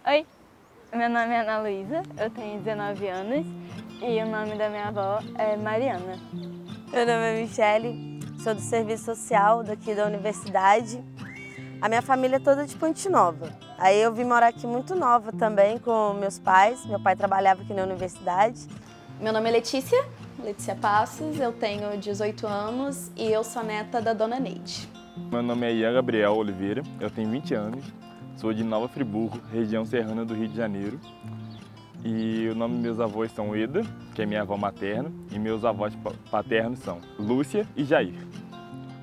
Oi, meu nome é Ana Luísa, eu tenho 19 anos e o nome da minha avó é Mariana. Meu nome é Michele, sou do serviço social daqui da universidade. A minha família é toda de Ponte Nova. Aí eu vim morar aqui muito nova também com meus pais. Meu pai trabalhava aqui na universidade. Meu nome é Letícia Passos, eu tenho 18 anos e eu sou neta da Dona Neide. Meu nome é Ian Gabriel Oliveira, eu tenho 20 anos, sou de Nova Friburgo, região serrana do Rio de Janeiro. E o nome dos meus avós são Eda, que é minha avó materna, e meus avós paternos são Lúcia e Jair.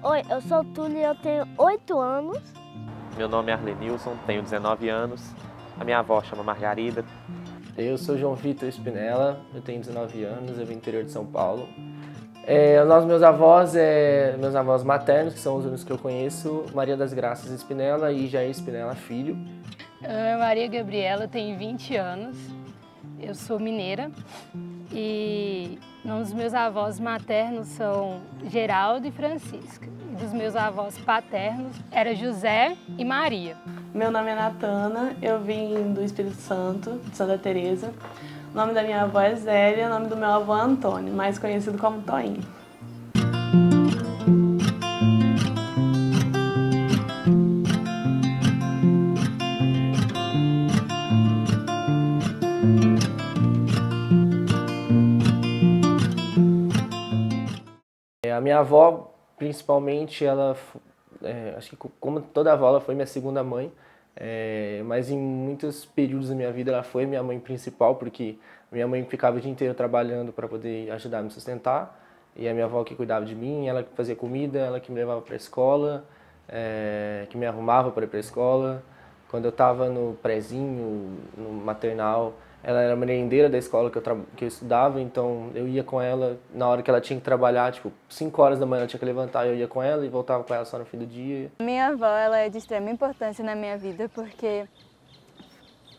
Oi, eu sou Túlio e eu tenho 8 anos. Meu nome é Arlenilson, tenho 19 anos, a minha avó chama Margarida. Eu sou João Vitor Spinella, eu tenho 19 anos, eu vim do interior de São Paulo. Meus avós maternos, que são os únicos que eu conheço, Maria das Graças Spinella e Jair Spinella Filho. Meu nome é Maria Gabriela, tenho 20 anos, eu sou mineira e os meus avós maternos são Geraldo e Francisca. E dos meus avós paternos era José e Maria. Meu nome é Natana, eu vim do Espírito Santo, de Santa Teresa. O nome da minha avó é Zélia, o nome do meu avô é Antônio, mais conhecido como Toinho. A minha avó, principalmente, acho que como toda avó, ela foi minha segunda mãe. Mas em muitos períodos da minha vida ela foi minha mãe principal, porque minha mãe ficava o dia inteiro trabalhando para poder ajudar a me sustentar, e a minha avó que cuidava de mim, ela que fazia comida, ela que me levava para a escola, que me arrumava para ir para a escola. Quando eu estava no prézinho, no maternal, ela era merendeira da escola que eu estudava, então eu ia com ela na hora que ela tinha que trabalhar, tipo 5 horas da manhã ela tinha que levantar, eu ia com ela e voltava com ela só no fim do dia. Minha avó, ela é de extrema importância na minha vida porque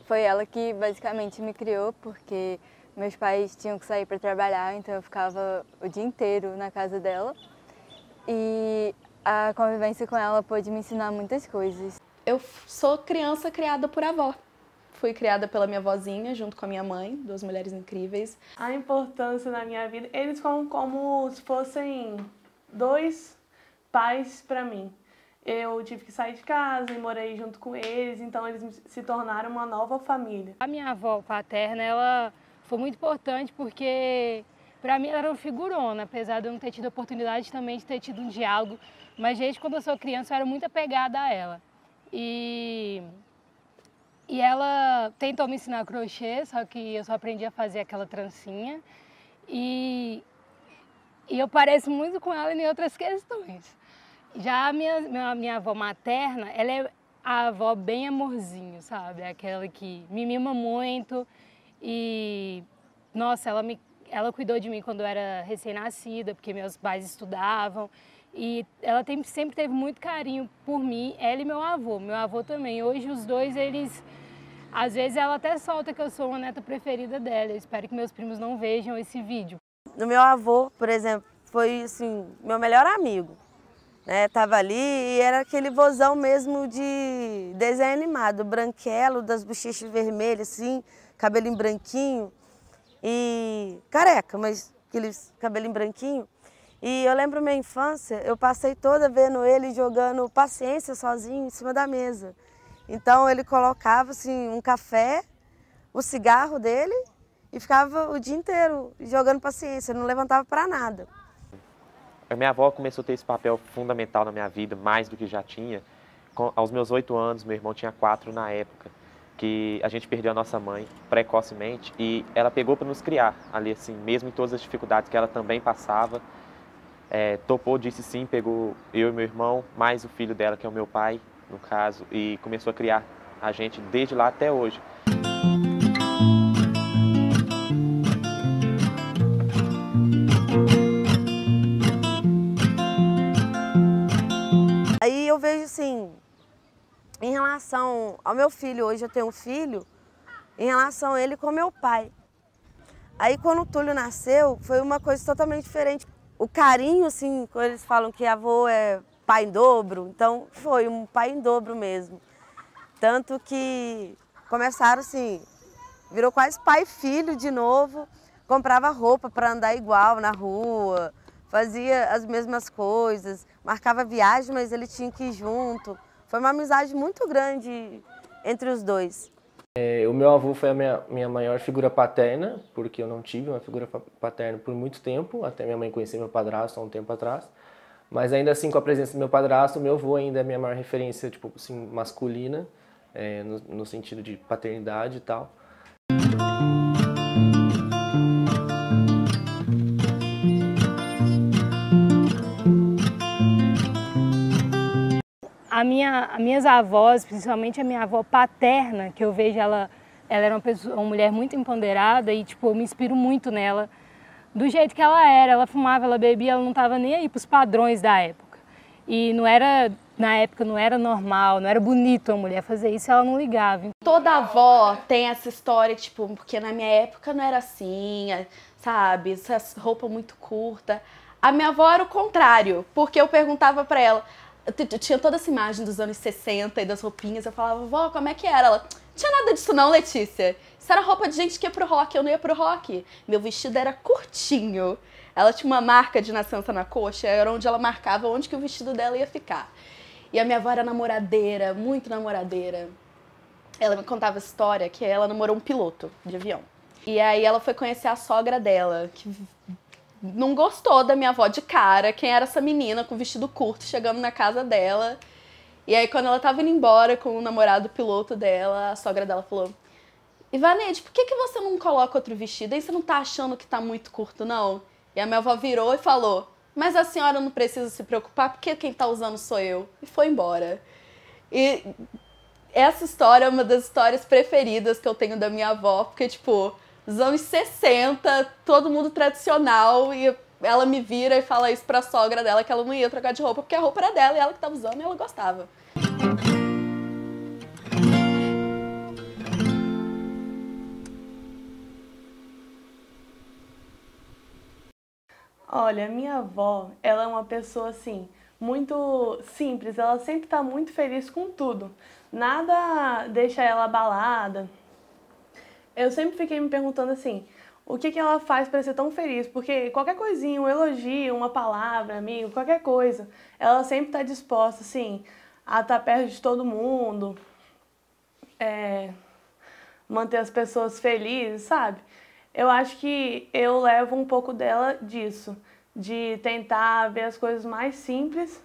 foi ela que basicamente me criou, porque meus pais tinham que sair para trabalhar, então eu ficava o dia inteiro na casa dela e a convivência com ela pôde me ensinar muitas coisas. Eu sou criança criada por avó. Fui criada pela minha vozinha, junto com a minha mãe, duas mulheres incríveis. A importância na minha vida, eles foram como se fossem 2 pais para mim. Eu tive que sair de casa e morei junto com eles, então eles se tornaram uma nova família. A minha avó paterna, ela foi muito importante porque, para mim, ela era uma figurona, apesar de eu não ter tido a oportunidade também de ter tido um diálogo. Mas desde quando eu sou criança, eu era muito apegada a ela. E ela tentou me ensinar crochê, só que eu só aprendi a fazer aquela trancinha. E eu pareço muito com ela em outras questões. Já a minha avó materna, ela é a avó bem amorzinho, sabe? Aquela que me mima muito e, nossa, ela cuidou de mim quando eu era recém-nascida, porque meus pais estudavam. E ela sempre teve muito carinho por mim, ela e meu avô também. Hoje os dois, às vezes ela até solta que eu sou uma neta preferida dela. Eu espero que meus primos não vejam esse vídeo. O meu avô, por exemplo, foi assim, meu melhor amigo. Tava ali e era aquele vozão mesmo de desenho animado, branquelo, das bochechas vermelhas, assim, cabelinho branquinho e careca, mas aqueles cabelinho branquinho. E eu lembro minha infância, eu passei toda vendo ele jogando paciência sozinho em cima da mesa. Então ele colocava assim, um café, o cigarro dele e ficava o dia inteiro jogando paciência, não levantava para nada. A minha avó começou a ter esse papel fundamental na minha vida, mais do que já tinha. Aos meus 8 anos, meu irmão tinha 4 na época, que a gente perdeu a nossa mãe precocemente e ela pegou para nos criar ali, assim, mesmo em todas as dificuldades que ela também passava. Topou, disse sim, pegou eu e meu irmão, mais o filho dela, que é o meu pai, no caso, e começou a criar a gente desde lá até hoje. Aí eu vejo assim, em relação ao meu filho, hoje eu tenho um filho, em relação a ele com meu pai. Aí quando o Túlio nasceu, foi uma coisa totalmente diferente. O carinho, assim, quando eles falam que avô é pai em dobro, então foi um pai em dobro mesmo. Tanto que começaram assim, virou quase pai e filho de novo, comprava roupa para andar igual na rua, fazia as mesmas coisas, marcava viagem, mas ele tinha que ir junto. Foi uma amizade muito grande entre os dois. O meu avô foi a minha maior figura paterna, porque eu não tive uma figura paterna por muito tempo, até minha mãe conhecer meu padrasto há um tempo atrás. Mas ainda assim, com a presença do meu padrasto, meu avô ainda é a minha maior referência, tipo assim, masculina, no sentido de paternidade e tal. As minhas avós, principalmente a minha avó paterna, que eu vejo ela era uma mulher muito empoderada e tipo, eu me inspiro muito nela, do jeito que ela era. Ela fumava, ela bebia, ela não estava nem aí para os padrões da época. E na época não era normal, não era bonito a mulher fazer isso, ela não ligava. Toda avó tem essa história, tipo, porque na minha época não era assim, sabe, essa roupa muito curta. A minha avó era o contrário, porque eu perguntava para ela, tinha toda essa imagem dos anos 60 e das roupinhas, eu falava, vó, como é que era? Ela, não tinha nada disso não, Letícia. Isso era roupa de gente que ia pro rock, eu não ia pro rock. Meu vestido era curtinho. Ela tinha uma marca de nascença na coxa, era onde ela marcava onde que o vestido dela ia ficar. E a minha avó era namoradeira, muito namoradeira. Ela me contava a história que ela namorou um piloto de avião. E aí ela foi conhecer a sogra dela, que não gostou da minha avó de cara, quem era essa menina com vestido curto chegando na casa dela. E aí quando ela tava indo embora com o namorado piloto dela, a sogra dela falou, Ivanete, por que você não coloca outro vestido? Aí você não tá achando que tá muito curto, não? E a minha avó virou e falou, mas a senhora não precisa se preocupar porque quem tá usando sou eu. E foi embora. E essa história é uma das histórias preferidas que eu tenho da minha avó, porque tipo, nos anos 60, todo mundo tradicional, e ela me vira e fala isso pra sogra dela, que ela não ia trocar de roupa, porque a roupa era dela e ela que tava usando e ela gostava. Olha, minha avó, ela é uma pessoa assim, muito simples, ela sempre tá muito feliz com tudo. Nada deixa ela abalada. Eu sempre fiquei me perguntando assim, o que ela faz para ser tão feliz? Porque qualquer coisinha, um elogio, uma palavra, amigo, qualquer coisa, ela sempre está disposta, assim, a estar perto de todo mundo, manter as pessoas felizes, sabe? Eu acho que eu levo um pouco dela disso, de tentar ver as coisas mais simples,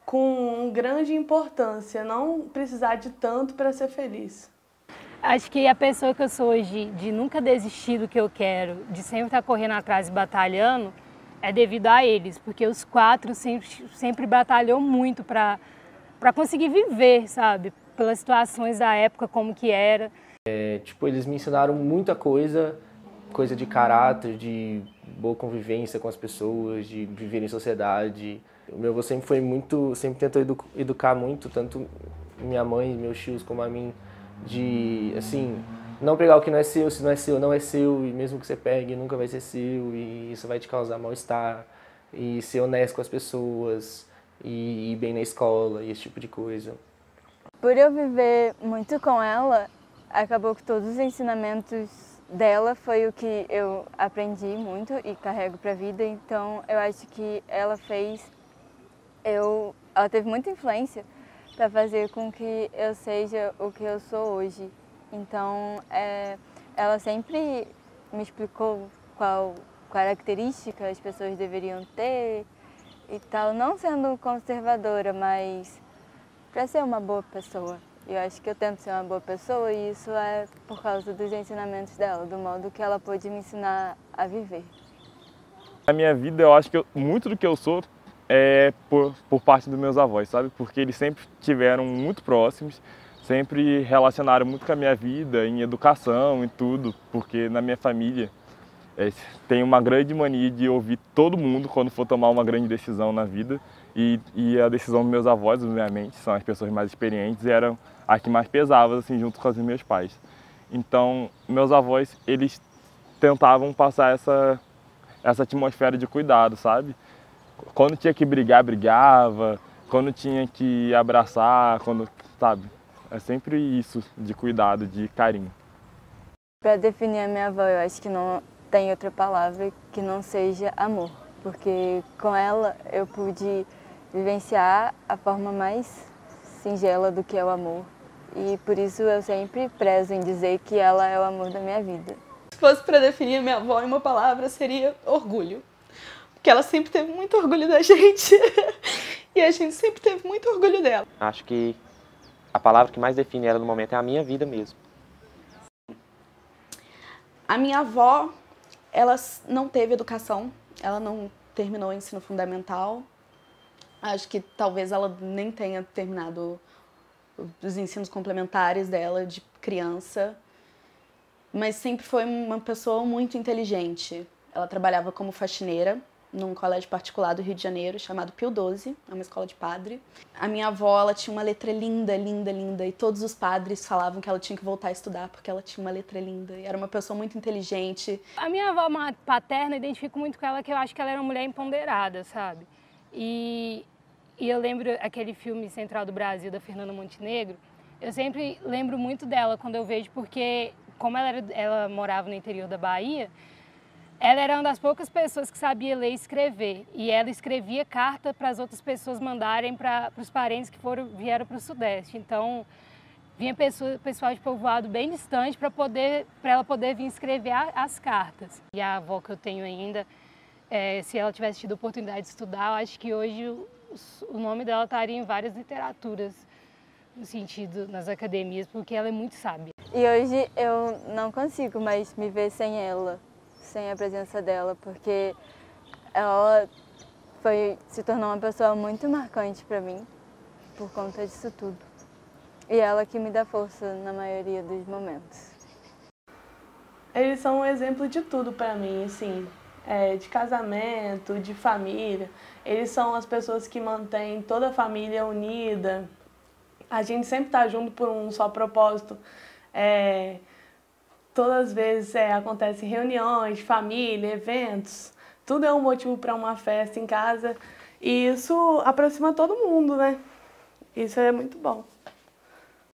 com grande importância, não precisar de tanto para ser feliz. Acho que a pessoa que eu sou hoje, de nunca desistir do que eu quero, de sempre estar correndo atrás e batalhando, é devido a eles, porque os quatro sempre batalhou muito para conseguir viver, sabe? Pelas situações da época, como que era. Tipo, eles me ensinaram muita coisa de caráter, de boa convivência com as pessoas, de viver em sociedade. O meu avô sempre tentou educar muito, tanto minha mãe, meus tios, como a mim, de, assim, não pegar o que não é seu, se não é seu, não é seu, e mesmo que você pegue, nunca vai ser seu, e isso vai te causar mal-estar, e ser honesto com as pessoas, e ir bem na escola, e esse tipo de coisa. Por eu viver muito com ela, acabou que todos os ensinamentos dela foi o que eu aprendi muito e carrego para a vida, então eu acho que ela teve muita influência para fazer com que eu seja o que eu sou hoje. Então, ela sempre me explicou qual característica as pessoas deveriam ter e tal, não sendo conservadora, mas para ser uma boa pessoa. Eu acho que eu tento ser uma boa pessoa e isso é por causa dos ensinamentos dela, do modo que ela pôde me ensinar a viver. Na minha vida, eu acho que muito do que eu sou é por parte dos meus avós, sabe? Porque eles sempre estiveram muito próximos, sempre relacionaram muito com a minha vida, em educação e tudo, porque na minha família tem uma grande mania de ouvir todo mundo quando for tomar uma grande decisão na vida, e a decisão dos meus avós, obviamente, são as pessoas mais experientes, eram as que mais pesavam, assim, junto com os meus pais. Então, meus avós, eles tentavam passar essa atmosfera de cuidado, sabe? Quando tinha que brigar, brigava. Quando tinha que abraçar, sabe? é sempre isso, de cuidado, de carinho. Para definir a minha avó, eu acho que não tem outra palavra que não seja amor, porque com ela eu pude vivenciar a forma mais singela do que é o amor. E por isso eu sempre prezo em dizer que ela é o amor da minha vida. Se fosse para definir a minha avó em uma palavra, seria orgulho. Porque ela sempre teve muito orgulho da gente e a gente sempre teve muito orgulho dela. Acho que a palavra que mais define ela no momento é a minha vida mesmo. A minha avó, ela não teve educação, ela não terminou o ensino fundamental. Acho que talvez ela nem tenha terminado os ensinos complementares dela de criança, mas sempre foi uma pessoa muito inteligente. Ela trabalhava como faxineira num colégio particular do Rio de Janeiro chamado Pio XII, é uma escola de padre. A minha avó, ela tinha uma letra linda, linda, linda, e todos os padres falavam que ela tinha que voltar a estudar porque ela tinha uma letra linda. E era uma pessoa muito inteligente. A minha avó paterna, eu identifico muito com ela, que eu acho que ela era uma mulher empoderada, sabe? E eu lembro aquele filme Central do Brasil, da Fernanda Montenegro, eu sempre lembro muito dela quando eu vejo, porque como ela morava no interior da Bahia, ela era uma das poucas pessoas que sabia ler e escrever. E ela escrevia carta para as outras pessoas mandarem para os parentes que vieram para o Sudeste. Então, vinha pessoal de povoado bem distante para ela poder vir escrever as cartas. E a avó que eu tenho ainda, se ela tivesse tido a oportunidade de estudar, eu acho que hoje o nome dela estaria em várias literaturas, no sentido, nas academias, porque ela é muito sábia. E hoje eu não consigo mais me ver sem ela, sem a presença dela, porque ela se tornou uma pessoa muito marcante para mim, por conta disso tudo. E ela que me dá força na maioria dos momentos. Eles são um exemplo de tudo para mim, assim, de casamento, de família. Eles são as pessoas que mantêm toda a família unida. A gente sempre está junto por um só propósito. Todas as vezes acontecem reuniões, família, eventos. Tudo é um motivo para uma festa em casa. E isso aproxima todo mundo, né? Isso é muito bom.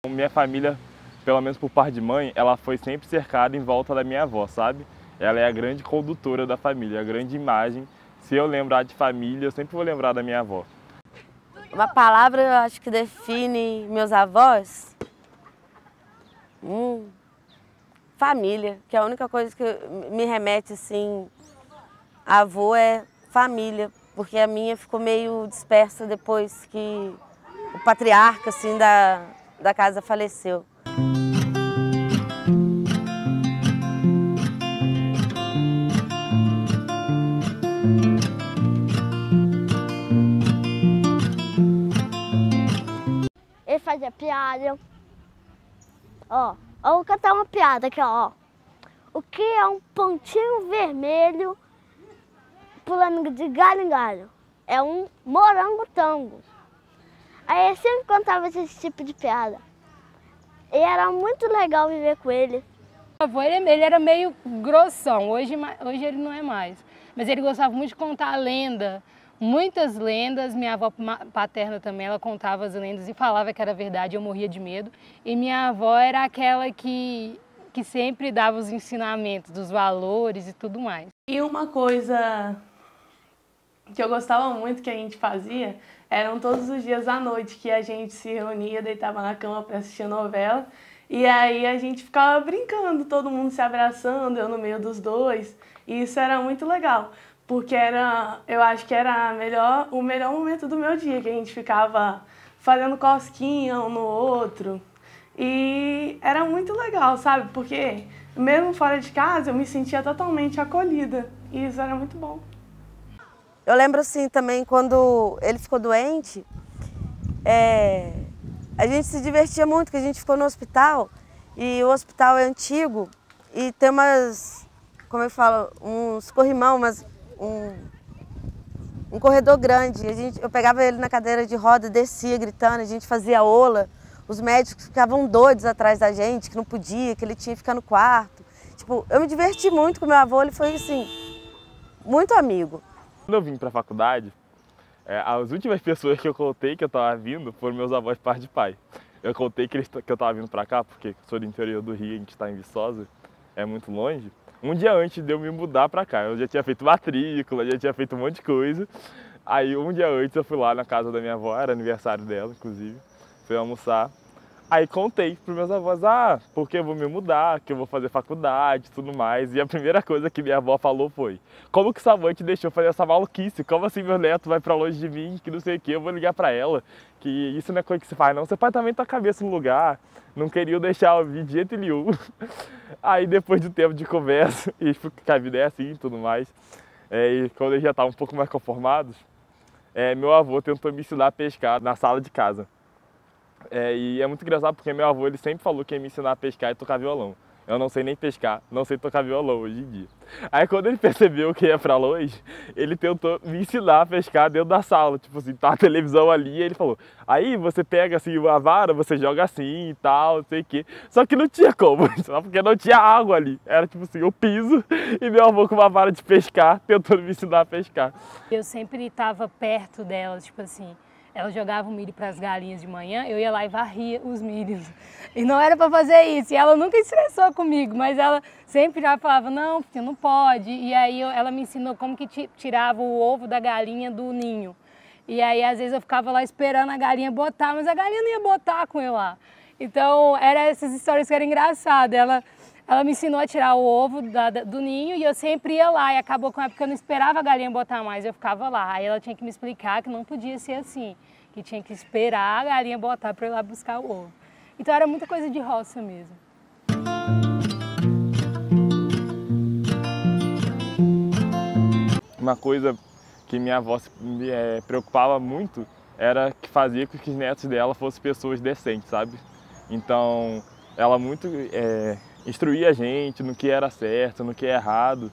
Minha família, pelo menos por parte de mãe, ela foi sempre cercada em volta da minha avó, sabe? Ela é a grande condutora da família, a grande imagem. Se eu lembrar de família, eu sempre vou lembrar da minha avó. Uma palavra, eu acho que define meus avós? Família, que é a única coisa que me remete, assim, a avô é família, porque a minha ficou meio dispersa depois que o patriarca, assim, da casa faleceu. Ele fazia piada. Ó, eu vou cantar uma piada aqui, ó. O que é um pontinho vermelho pulando de galho em galho? É um morangotango. Aí eu sempre contava esse tipo de piada. E era muito legal viver com ele. O avô, ele era meio grossão, hoje ele não é mais. Mas ele gostava muito de contar lenda, muitas lendas. Minha avó paterna também, ela contava as lendas e falava que era verdade, eu morria de medo. E minha avó era aquela que sempre dava os ensinamentos dos valores e tudo mais. E uma coisa que eu gostava muito que a gente fazia, eram todos os dias à noite que a gente se reunia, deitava na cama para assistir a novela. E aí a gente ficava brincando, todo mundo se abraçando, eu no meio dos dois. E isso era muito legal, porque eu acho que era o melhor momento do meu dia, que a gente ficava fazendo cosquinha um no outro. E era muito legal, sabe? Porque mesmo fora de casa eu me sentia totalmente acolhida. E isso era muito bom. Eu lembro assim também quando ele ficou doente, a gente se divertia muito, porque a gente ficou no hospital e o hospital é antigo e tem umas, como eu falo, uns corrimão, um corredor grande. Eu pegava ele na cadeira de roda, descia gritando, a gente fazia ola. Os médicos ficavam doidos atrás da gente, que não podia, que ele tinha que ficar no quarto. Tipo, eu me diverti muito com meu avô, ele foi assim, muito amigo. Quando eu vim para a faculdade, as últimas pessoas que eu contei que eu estava vindo foram meus avós parte de pai. Eu contei que eu tava vindo pra cá, porque sou do interior do Rio, a gente tá em Viçosa, é muito longe. Um dia antes de eu me mudar pra cá, eu já tinha feito matrícula, já tinha feito um monte de coisa. Aí um dia antes eu fui lá na casa da minha avó, era aniversário dela, inclusive, fui almoçar. Aí contei pros meus avós, porque eu vou me mudar, que eu vou fazer faculdade e tudo mais. E a primeira coisa que minha avó falou foi: como que sua mãe te deixou fazer essa maluquice? Como assim meu neto vai pra longe de mim, que não sei o que, eu vou ligar pra ela, que isso não é coisa que se faz não. Seu pai também tá com a cabeça no lugar, não queria deixar eu vir de jeito nenhum. Aí depois de um tempo de conversa, e que a vida é assim e tudo mais, e quando eles já estavam um pouco mais conformados, meu avô tentou me ensinar a pescar na sala de casa. E é muito engraçado porque meu avô ele sempre falou que ia me ensinar a pescar e tocar violão. Eu não sei nem pescar, não sei tocar violão hoje em dia. Aí quando ele percebeu que ia pra longe, ele tentou me ensinar a pescar dentro da sala. Tipo assim, tá a televisão ali e ele falou: aí você pega assim uma vara, você joga assim e tal, não sei o quê. Só que não tinha como, só porque não tinha água ali. Era tipo assim, o piso e meu avô com uma vara de pescar, tentando me ensinar a pescar. Eu sempre estava perto dela, tipo assim, ela jogava o milho para as galinhas de manhã, eu ia lá e varria os milhos. E não era para fazer isso. E ela nunca estressou comigo, mas ela sempre já falava: não, filho, não pode. E aí ela me ensinou como que tirava o ovo da galinha do ninho. E aí às vezes eu ficava lá esperando a galinha botar, mas a galinha não ia botar com eu lá. Então eram essas histórias que eram engraçadas. Ela me ensinou a tirar o ovo do ninho e eu sempre ia lá. E acabou com a época que eu não esperava a galinha botar mais, eu ficava lá. Aí ela tinha que me explicar que não podia ser assim, que tinha que esperar a galinha botar para eu ir lá buscar o ovo. Então era muita coisa de roça mesmo. Uma coisa que minha avó se preocupava muito era que fazia com que os netos dela fossem pessoas decentes, sabe? Então ela muito instruía a gente no que era certo, no que é errado,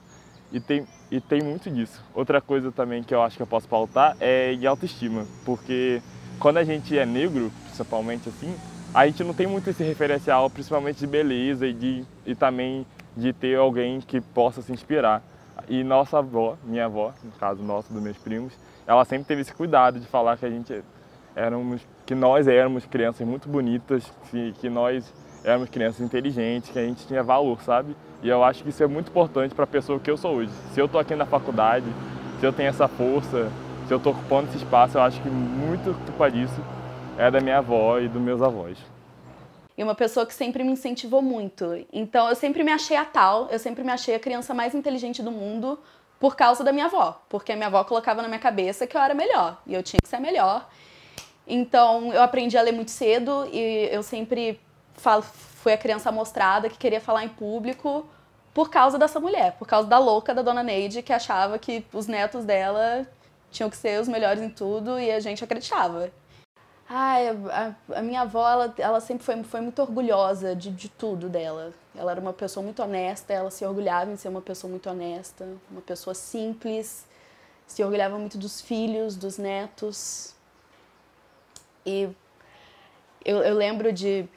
e tem muito disso. Outra coisa também que eu acho que eu posso pautar é de autoestima, porque quando a gente é negro, principalmente assim, a gente não tem muito esse referencial, principalmente de beleza e também de ter alguém que possa se inspirar. E nossa avó, minha avó, no caso nosso, dos meus primos, ela sempre teve esse cuidado de falar que nós éramos crianças muito bonitas, que nós éramos crianças inteligentes, que a gente tinha valor, sabe? E eu acho que isso é muito importante para a pessoa que eu sou hoje. Se eu estou aqui na faculdade, se eu tenho essa força, se eu estou ocupando esse espaço, eu acho que muito culpa disso é da minha avó e dos meus avós. E uma pessoa que sempre me incentivou muito. Então eu sempre me achei a tal, eu sempre me achei a criança mais inteligente do mundo por causa da minha avó. Porque a minha avó colocava na minha cabeça que eu era melhor e eu tinha que ser melhor. Então eu aprendi a ler muito cedo e eu sempre fui a criança amostrada que queria falar em público por causa dessa mulher, por causa da louca da Dona Neide, que achava que os netos dela tinham que ser os melhores em tudo e a gente acreditava. A minha avó, ela sempre foi muito orgulhosa de tudo dela. Ela era uma pessoa muito honesta, ela se orgulhava em ser uma pessoa muito honesta, uma pessoa simples, se orgulhava muito dos filhos, dos netos. E eu lembro de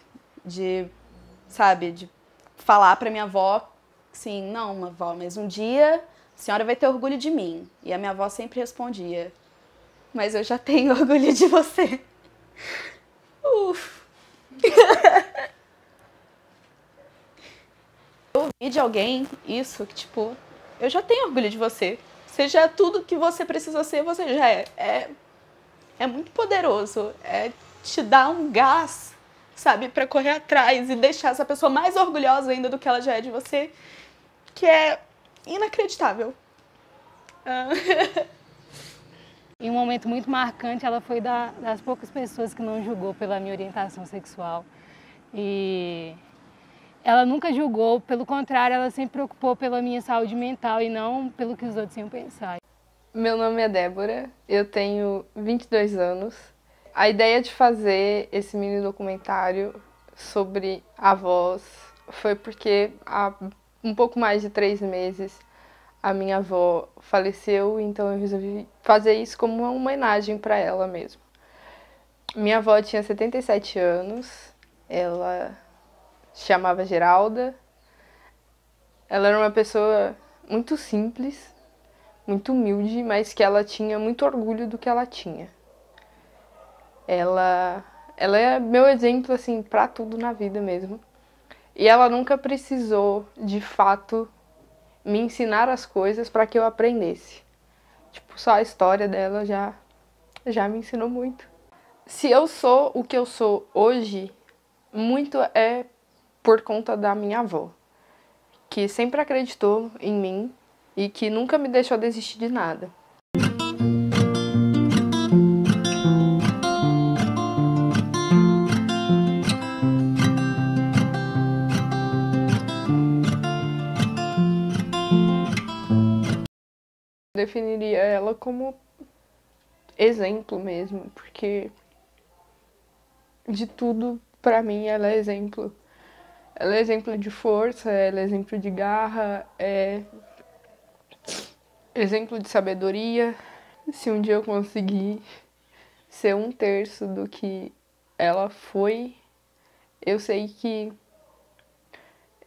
falar pra minha avó, assim, não, avó, mas um dia a senhora vai ter orgulho de mim. E a minha avó sempre respondia: mas eu já tenho orgulho de você. Eu ouvi de alguém isso, que tipo, eu já tenho orgulho de você. Seja tudo que você precisa ser, você já é. É muito poderoso, te dar um gás, sabe, pra correr atrás e deixar essa pessoa mais orgulhosa ainda do que ela já é de você, que é inacreditável. Em um momento muito marcante, ela foi das poucas pessoas que não julgou pela minha orientação sexual. E ela nunca julgou, pelo contrário, ela sempre preocupou pela minha saúde mental e não pelo que os outros iam pensar. Meu nome é Débora, eu tenho 22 anos. A ideia de fazer esse mini documentário sobre avós foi porque há um pouco mais de 3 meses a minha avó faleceu, então eu resolvi fazer isso como uma homenagem para ela mesmo. Minha avó tinha 77 anos, ela se chamava Geralda. Ela era uma pessoa muito simples, muito humilde, mas que ela tinha muito orgulho do que ela tinha. Ela Ela é meu exemplo, assim, pra tudo na vida mesmo. E ela nunca precisou, de fato, me ensinar as coisas para que eu aprendesse. Tipo, só a história dela já me ensinou muito. Se eu sou o que eu sou hoje, muito é por conta da minha avó, que sempre acreditou em mim e que nunca me deixou desistir de nada. Definiria ela como exemplo mesmo, porque de tudo, pra mim, ela é exemplo. Ela é exemplo de força, ela é exemplo de garra, é exemplo de sabedoria. Se um dia eu conseguir ser 1/3 do que ela foi, eu sei que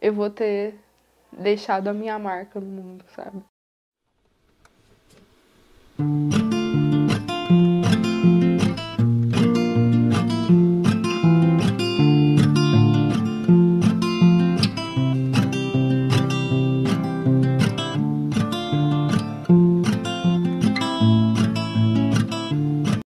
eu vou ter deixado a minha marca no mundo, sabe?